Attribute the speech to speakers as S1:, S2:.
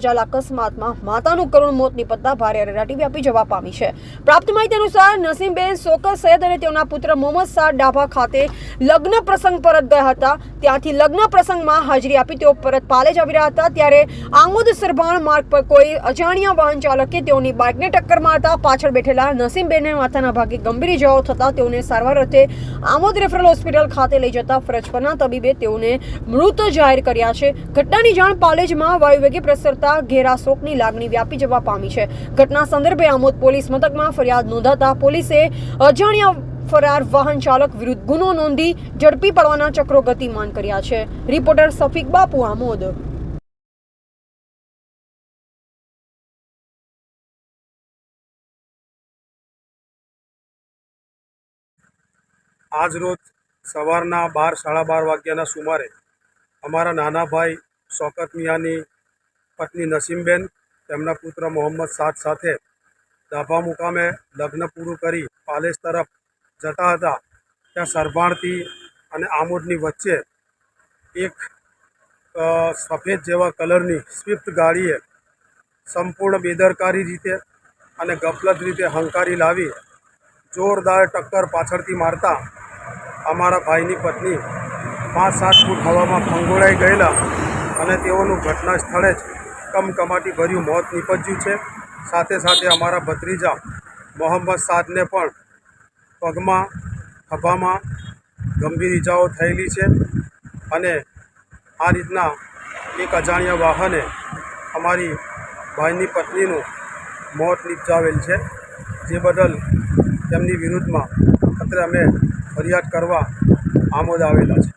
S1: સર્જાયેલા અકસ્માતમાં માતાનું કરુણ મોત નીપજતા ભારે અરેરાટી વ્યાપી જવા પામી છે। પ્રાપ્ત માહિતી અનુસાર નસીમબેન શોકત સૈયદ અને તેઓના પુત્ર મોહમ્મદ સાદ ડાભા ખાતે લગ્ન પ્રસંગ પરત ગયા હતા। ત્યાંથી લગ્ન પ્રસંગમાં હાજરી આપી તેઓ પરત પાલેજ આવી રહ્યા હતા ત્યારે આમોદ સરભાણ માર્ગ પર કોઈ અજાણ્યા વાહન ચાલકે તેઓની બાઇકને ટક્કર મારતા પાછળ બેઠેલા નસીમબેનને માથાના ભાગે ગંભીર ઇજાઓ થતા તેઓને સારવાર અર્થે આમોદ રેફરલ હોસ્પિટલ ખાતે લઈ જતા ફરજ પરના તબીબે તેઓને મૃત જાહેર કર્યા છે। ઘટનાની જાણ પાલેજમાં વાયુવેગે પ્રસરતા ઘેરા શોકની લાગણી વ્યાપી જવા પામી છે। ઘટના સંદર્ભે આમોદ પોલીસ મથકમાં ફરિયાદ નોંધાતા પોલીસે અજાણ્યા ફરાર વાહન ચાલક વિરુદ્ધ ગુનો નોંધી ઝડપી પાડવાના ચક્રો ગતિમાન કર્યા છે। રિપોર્ટર સફીક બાપુ, આમોદ।
S2: આજ રોજ સવારના 12:30 વાગ્યાના સુમારે અમારા નાના ભાઈ શોકત મિયાની પત્ની નસીમબેન તેમના પુત્ર મોહમ્મદ સાદ સાથે ડાભા મુકામે લગ્ન પૂરું કરી પાલેજ તરફ જતા હતા। ત્યાં સરભાણથી અને આમોદની વચ્ચે એક સફેદ જેવા કલરની સ્વિફ્ટ ગાડીએ સંપૂર્ણ બેદરકારી રીતે અને ગફલત રીતે હંકારી લાવી જોરદાર ટક્કર પાછળથી મારતા અમારા ભાઈની પત્ની 5-7 ફૂટ હવામાં ફંગોળાઈ ગયેલા અને તેઓનું ઘટના સ્થળે જ કમકમાટી ભર્યું મોત નીપજ્યું છે। સાથે સાથે અમારા ભત્રીજા મોહમ્મદ સાદને પણ પગમાં ખભામાં ગંભીર ઇજાઓ થયેલી છે અને આ રીતના એક અજાણ્યા વાહને અમારી ભાઈની પત્નીનું મોત નિપજાવેલ છે, જે બદલ તેમની વિરુદ્ધમાં અત્રે અમે ફરિયાદ કરવા આમોદ આવેલા છે।